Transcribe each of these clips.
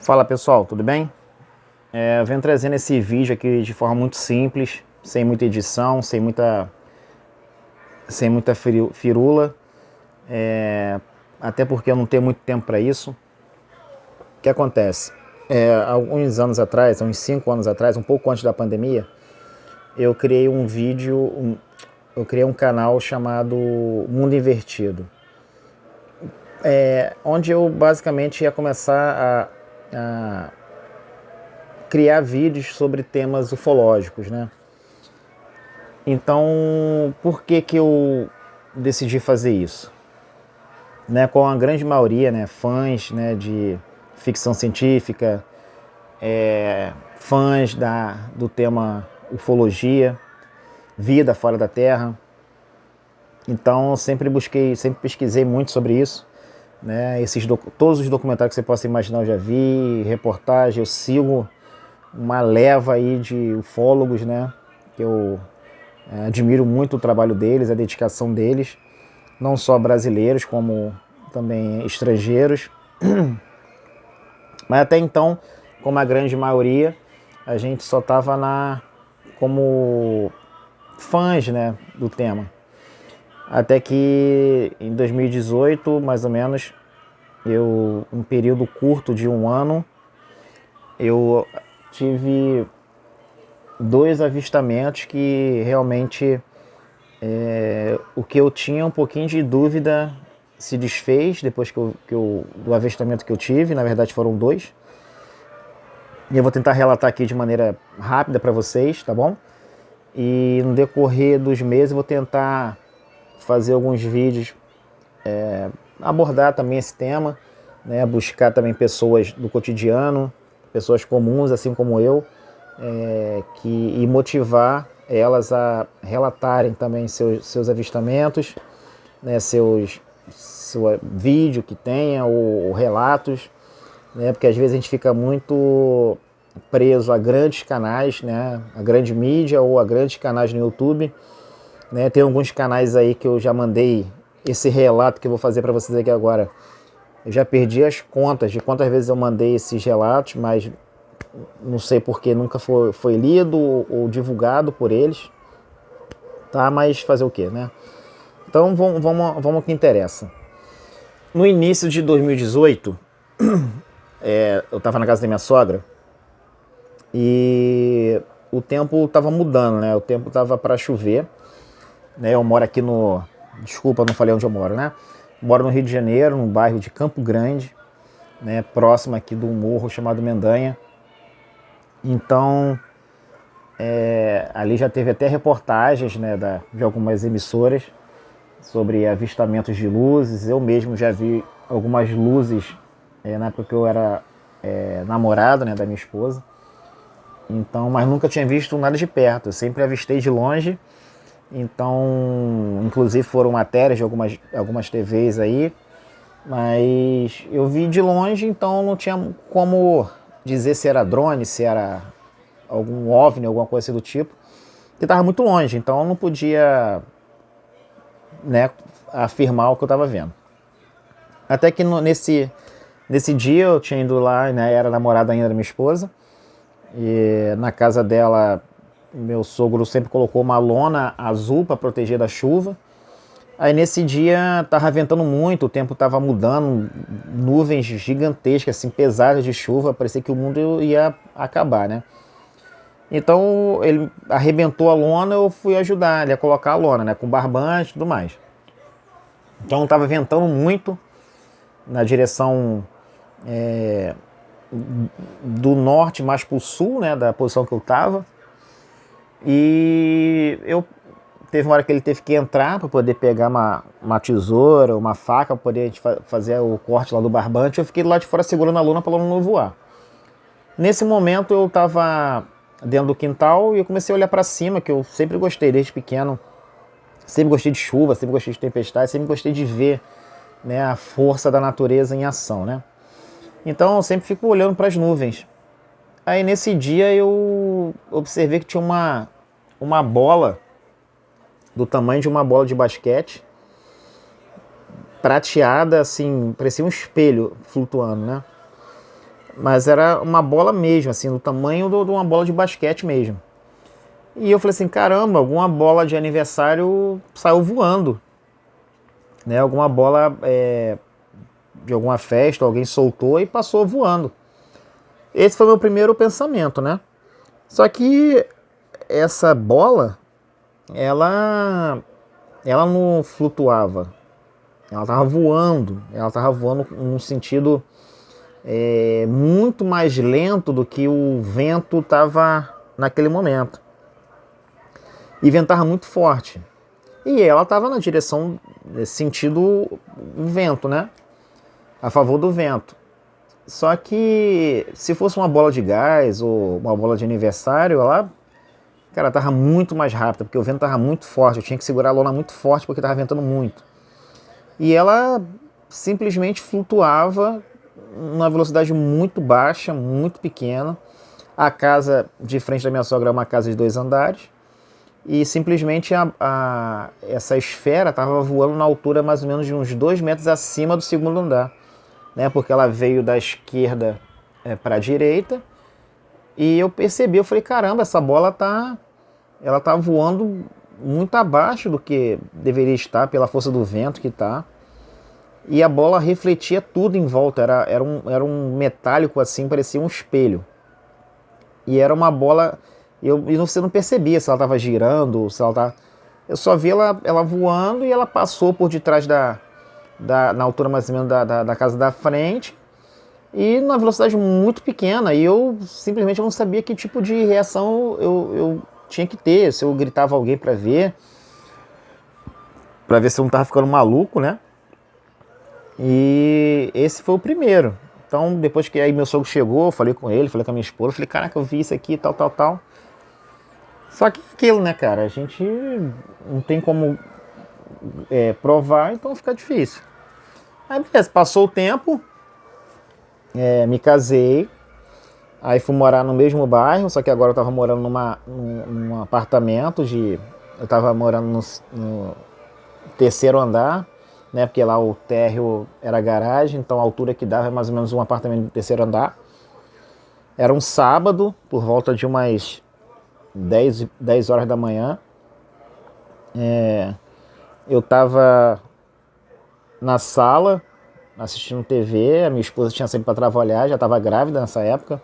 Fala pessoal, tudo bem? Eu venho trazendo esse vídeo aqui de forma muito simples, sem muita edição, sem muita firula, até porque eu não tenho muito tempo para isso. O que acontece? Alguns anos atrás, uns 5 anos atrás, um pouco antes da pandemia, eu criei eu criei um canal chamado Mundo Invertido, onde eu basicamente ia começar a criar vídeos sobre temas ufológicos, né? Então, por que que eu decidi fazer isso? Né, com a grande maioria, né, fãs, né, de ficção científica, fãs do tema ufologia, vida fora da Terra. Então, eu sempre pesquisei muito sobre isso. Né, todos os documentários que você possa imaginar eu já vi, reportagem, eu sigo uma leva aí de ufólogos, né, que eu admiro muito o trabalho deles, a dedicação deles, não só brasileiros, como também estrangeiros. Mas até então, como a grande maioria, a gente só estava como fãs, né, do tema. Até que em 2018, mais ou menos, um período curto de um ano, eu tive 2 avistamentos que realmente o que eu tinha um pouquinho de dúvida se desfez depois do avistamento que eu tive. Na verdade foram 2. E eu vou tentar relatar aqui de maneira rápida para vocês, tá bom? E no decorrer dos meses eu vou tentar fazer alguns vídeos, abordar também esse tema, né? Buscar também pessoas do cotidiano, pessoas comuns assim como eu, e motivar elas a relatarem também seus avistamentos, né, seu vídeo que tenha, ou relatos, né, porque às vezes a gente fica muito preso a grandes canais, né, a grande mídia ou a grandes canais no YouTube. Né, tem alguns canais aí que eu já mandei esse relato que eu vou fazer para vocês aqui agora. Eu já perdi as contas de quantas vezes eu mandei esses relatos, mas não sei porque nunca foi lido ou divulgado por eles, tá? Mas fazer o quê, né? Então vamos ao que interessa. No início de 2018, eu estava na casa da minha sogra e o tempo estava mudando, né? O tempo estava para chover, né? Eu moro aqui desculpa, não falei onde eu moro, né? Moro no Rio de Janeiro, num bairro de Campo Grande, né? Próximo aqui do morro chamado Mendanha. Então, ali já teve até reportagens, né, de algumas emissoras sobre avistamentos de luzes. Eu mesmo já vi algumas luzes na época que eu era namorado, né, da minha esposa. Então, mas nunca tinha visto nada de perto. Eu sempre avistei de longe. Então, inclusive foram matérias de algumas TVs aí. Mas eu vi de longe, então não tinha como dizer se era drone, se era algum OVNI, alguma coisa assim do tipo, que estava muito longe, então eu não podia, né, afirmar o que eu estava vendo. Até que nesse dia eu tinha ido lá, né, era namorada ainda da minha esposa, e na casa dela, meu sogro sempre colocou uma lona azul para proteger da chuva. Aí nesse dia tava ventando muito, o tempo tava mudando, nuvens gigantescas, assim, pesadas de chuva, parecia que o mundo ia acabar, né? Então ele arrebentou a lona, eu fui ajudar ele a colocar a lona, né, com barbante e tudo mais. Então estava ventando muito na direção do norte mais para o sul, né, da posição que eu estava. E teve uma hora que ele teve que entrar para poder pegar uma tesoura, uma faca, para poder a gente fazer o corte lá do barbante. Eu fiquei lá de fora segurando a lona para ela não voar. Nesse momento eu estava dentro do quintal e eu comecei a olhar para cima, que eu sempre gostei desde pequeno. Sempre gostei de chuva, sempre gostei de tempestade, sempre gostei de ver, né, a força da natureza em ação, né? Então eu sempre fico olhando para as nuvens. Aí nesse dia eu observei que tinha uma bola do tamanho de uma bola de basquete, prateada, assim, parecia um espelho flutuando, né? Mas era uma bola mesmo, assim, do tamanho de uma bola de basquete mesmo. E eu falei assim, caramba, alguma bola de aniversário saiu voando, né? Alguma bola de alguma festa, alguém soltou e passou voando. Esse foi o meu primeiro pensamento, né? Só que essa bola, ela não flutuava, ela estava voando num sentido muito mais lento do que o vento estava naquele momento. E ventava muito forte. E ela estava na direção, sentido vento, né? A favor do vento. Só que se fosse uma bola de gás ou uma bola de aniversário, ela, cara, tava muito mais rápida, porque o vento tava muito forte. Eu tinha que segurar a lona muito forte porque tava ventando muito. E ela simplesmente flutuava numa velocidade muito baixa, muito pequena. A casa de frente da minha sogra é uma casa de 2 andares. E simplesmente essa esfera estava voando na altura mais ou menos de uns 2 metros acima do segundo andar, né? Porque ela veio da esquerda para a direita. E eu percebi, eu falei, caramba, essa bola ela tá voando muito abaixo do que deveria estar pela força do vento que está. E a bola refletia tudo em volta, era um metálico assim, parecia um espelho. E era uma bola, e você não percebia se ela estava girando, se ela estava... Eu só vi ela voando e ela passou por detrás na altura mais ou menos da casa da frente, e numa velocidade muito pequena, e eu simplesmente não sabia que tipo de reação eu tinha que ter, se eu gritava alguém para ver se eu não estava ficando maluco, né? E esse foi o primeiro. Então, depois que aí meu sogro chegou, eu falei com ele, falei com a minha esposa, falei, caraca, eu vi isso aqui, tal, tal, tal. Só que aquilo, né, cara, a gente não tem como provar, então fica difícil. Aí, beleza, passou o tempo, me casei, aí fui morar no mesmo bairro, só que agora eu tava morando num apartamento eu tava morando no terceiro andar, né? Porque lá o térreo era garagem, então a altura que dava é mais ou menos um apartamento do terceiro andar. Era um sábado, por volta de umas 10 horas da manhã. Eu estava na sala, assistindo TV, a minha esposa tinha saído para trabalhar, já estava grávida nessa época,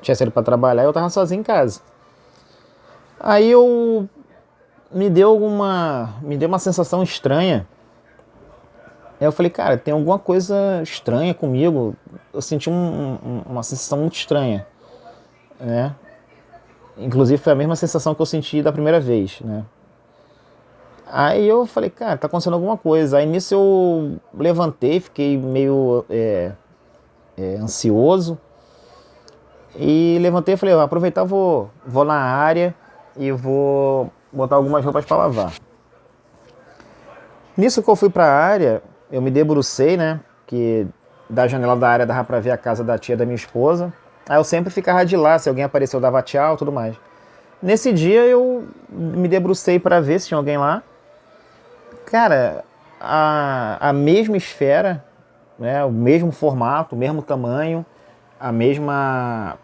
tinha saído para trabalhar e eu estava sozinho em casa. Aí me deu uma sensação estranha. Aí eu falei, cara, tem alguma coisa estranha comigo. Eu senti uma sensação muito estranha, né? Inclusive foi a mesma sensação que eu senti da primeira vez, né? Aí eu falei, cara, tá acontecendo alguma coisa. Aí nisso eu levantei, fiquei meio ansioso. E levantei e falei, vou aproveitar, vou na área e vou botar algumas roupas para lavar. Nisso que eu fui para a área, eu me debrucei, né? Que da janela da área dava para ver a casa da tia da minha esposa. Aí eu sempre ficava de lá, se alguém apareceu eu dava tchau e tudo mais. Nesse dia eu me debrucei para ver se tinha alguém lá. Cara, a mesma esfera, né, o mesmo formato, o mesmo tamanho, a mesma...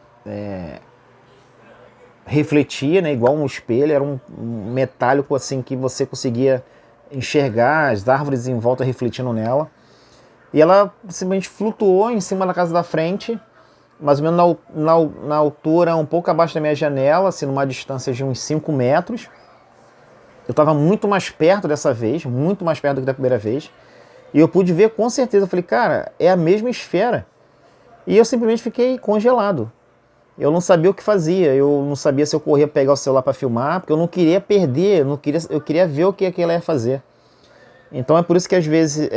refletia, né, igual um espelho, era um metálico assim que você conseguia enxergar as árvores em volta refletindo nela. E ela simplesmente flutuou em cima da casa da frente, mais ou menos na altura, um pouco abaixo da minha janela, assim, numa distância de uns 5 metros. Eu estava muito mais perto dessa vez, muito mais perto do que da primeira vez. E eu pude ver com certeza, eu falei, cara, é a mesma esfera. E eu simplesmente fiquei congelado. Eu não sabia o que fazia, eu não sabia se eu corria pegar o celular para filmar, porque eu não queria perder, eu queria ver o que ela ia fazer. Então é por isso que às vezes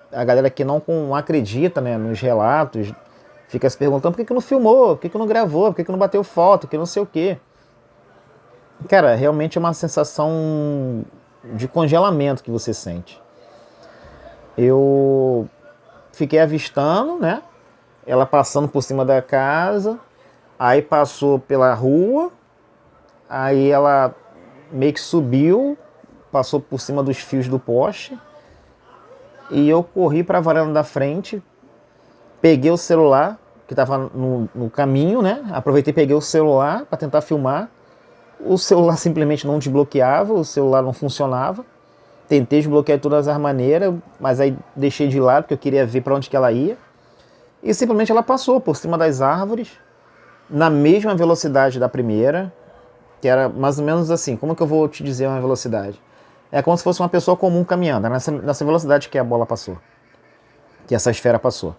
a galera que não acredita, né, nos relatos, fica se perguntando por que não filmou, por que não gravou, por que não bateu foto, que não sei o quê. Cara, realmente é uma sensação de congelamento que você sente. Eu fiquei avistando, né? Ela passando por cima da casa, aí passou pela rua, aí ela meio que subiu, passou por cima dos fios do poste, e eu corri para a varanda da frente, peguei o celular, que estava no caminho, né? Aproveitei e peguei o celular para tentar filmar. O celular simplesmente não desbloqueava, o celular não funcionava. Tentei desbloquear de todas as maneiras, mas aí deixei de lado porque eu queria ver para onde que ela ia. E simplesmente ela passou por cima das árvores, na mesma velocidade da primeira, que era mais ou menos assim. Como que eu vou te dizer uma velocidade? É como se fosse uma pessoa comum caminhando, nessa velocidade que a bola passou, que essa esfera passou.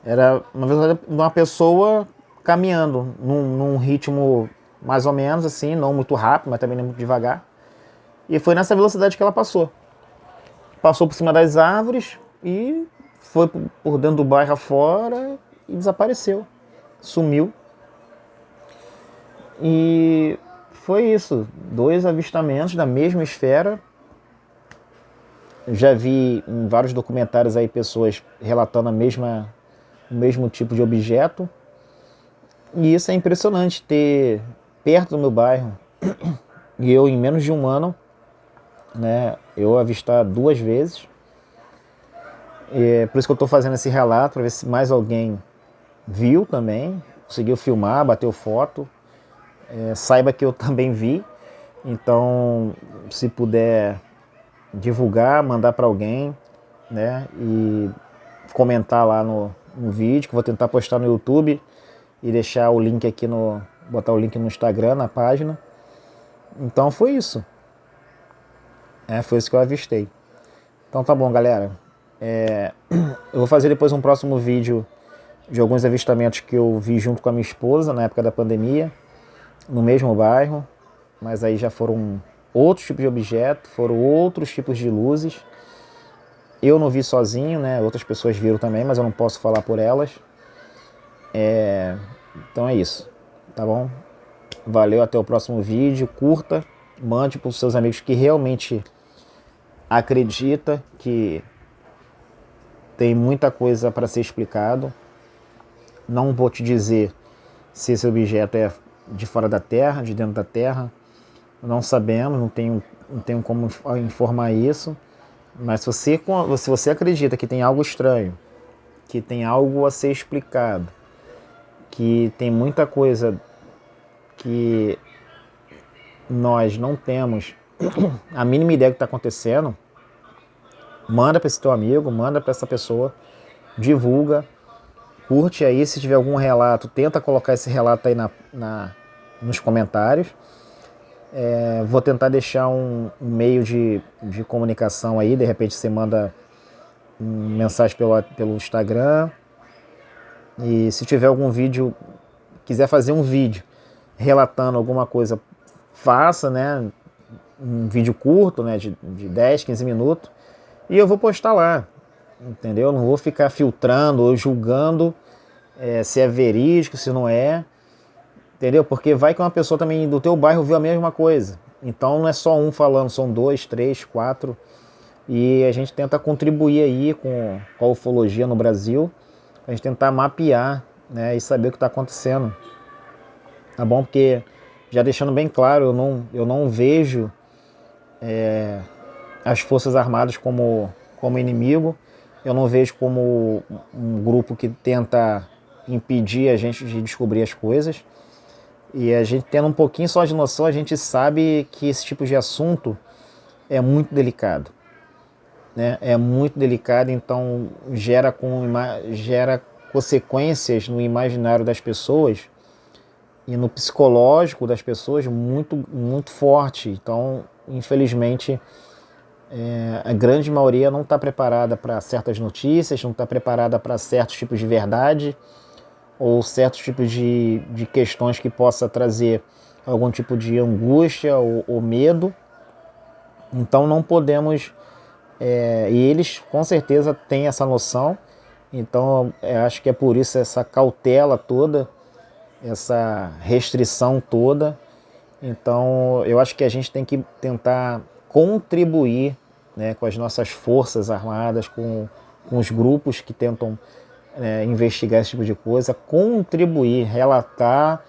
Era uma velocidade de uma pessoa caminhando num ritmo mais ou menos assim, não muito rápido, mas também não muito devagar. E foi nessa velocidade que ela passou. Passou por cima das árvores e foi por dentro do bairro afora e desapareceu. Sumiu. E foi isso. 2 avistamentos da mesma esfera. Já vi em vários documentários aí pessoas relatando o mesmo tipo de objeto. E isso é impressionante, ter perto do meu bairro, e eu em menos de um ano, né, eu avistar 2 vezes. É por isso que eu estou fazendo esse relato, para ver se mais alguém viu também, conseguiu filmar, bateu foto, saiba que eu também vi. Então, se puder divulgar, mandar para alguém, né, e comentar lá no vídeo, que eu vou tentar postar no YouTube e deixar o link aqui botar o link no Instagram, na página. Então foi isso. Foi isso que eu avistei. Então tá bom, galera. Eu vou fazer depois um próximo vídeo de alguns avistamentos que eu vi junto com a minha esposa na época da pandemia, no mesmo bairro, mas aí já foram outros tipos de objetos, foram outros tipos de luzes. Eu não vi sozinho, né? Outras pessoas viram também, mas eu não posso falar por elas. Então é isso, tá bom? Valeu, até o próximo vídeo. Curta, mande para os seus amigos que realmente acredita que tem muita coisa para ser explicado. Não vou te dizer se esse objeto é de fora da Terra, de dentro da Terra. Não sabemos, não tenho como informar isso. Mas se você acredita que tem algo estranho, que tem algo a ser explicado, que tem muita coisa que nós não temos a mínima ideia do que está acontecendo, manda para esse teu amigo, manda para essa pessoa, divulga, curte aí. Se tiver algum relato, tenta colocar esse relato aí nos comentários. Vou tentar deixar um meio de comunicação aí, de repente você manda mensagem pelo Instagram. E se tiver algum vídeo, quiser fazer um vídeo relatando alguma coisa, faça, né? Um vídeo curto, né? De 10, 15 minutos. E eu vou postar lá, entendeu? Eu não vou ficar filtrando ou julgando se é verídico, se não é. Entendeu? Porque vai que uma pessoa também do teu bairro viu a mesma coisa. Então não é só um falando, são 2, 3, 4. E a gente tenta contribuir aí com a ufologia no Brasil. A gente tentar mapear, né, e saber o que está acontecendo. Tá bom? Porque, já deixando bem claro, eu não vejo as Forças Armadas como inimigo. Eu não vejo como um grupo que tenta impedir a gente de descobrir as coisas. E a gente tendo um pouquinho só de noção, a gente sabe que esse tipo de assunto é muito delicado, né? É muito delicado, então gera consequências no imaginário das pessoas e no psicológico das pessoas muito, muito forte. Então, infelizmente, a grande maioria não está preparada para certas notícias, não está preparada para certos tipos de verdade, ou certos tipos de questões que possa trazer algum tipo de angústia ou medo. Então não podemos, e eles com certeza têm essa noção, então acho que é por isso essa cautela toda, essa restrição toda. Então eu acho que a gente tem que tentar contribuir, né, com as nossas forças armadas, com os grupos que tentam investigar esse tipo de coisa, contribuir, relatar,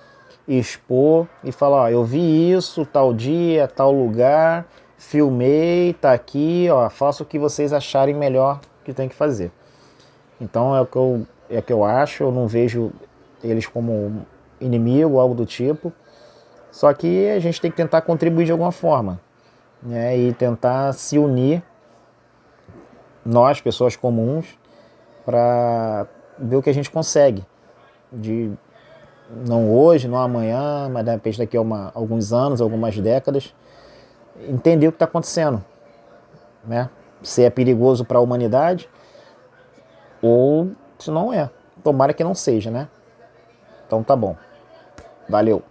expor e falar, ó, eu vi isso, tal dia, tal lugar, filmei, tá aqui, ó, faça o que vocês acharem melhor que tem que fazer. Então é o que é que eu acho, eu não vejo eles como inimigo, algo do tipo. Só que a gente tem que tentar contribuir de alguma forma, né? E tentar se unir, nós, pessoas comuns, para ver o que a gente consegue. De, não hoje, não amanhã, mas de repente daqui a alguns anos, algumas décadas, entender o que está acontecendo, né? Se é perigoso para a humanidade ou se não é. Tomara que não seja, né? Então tá bom. Valeu.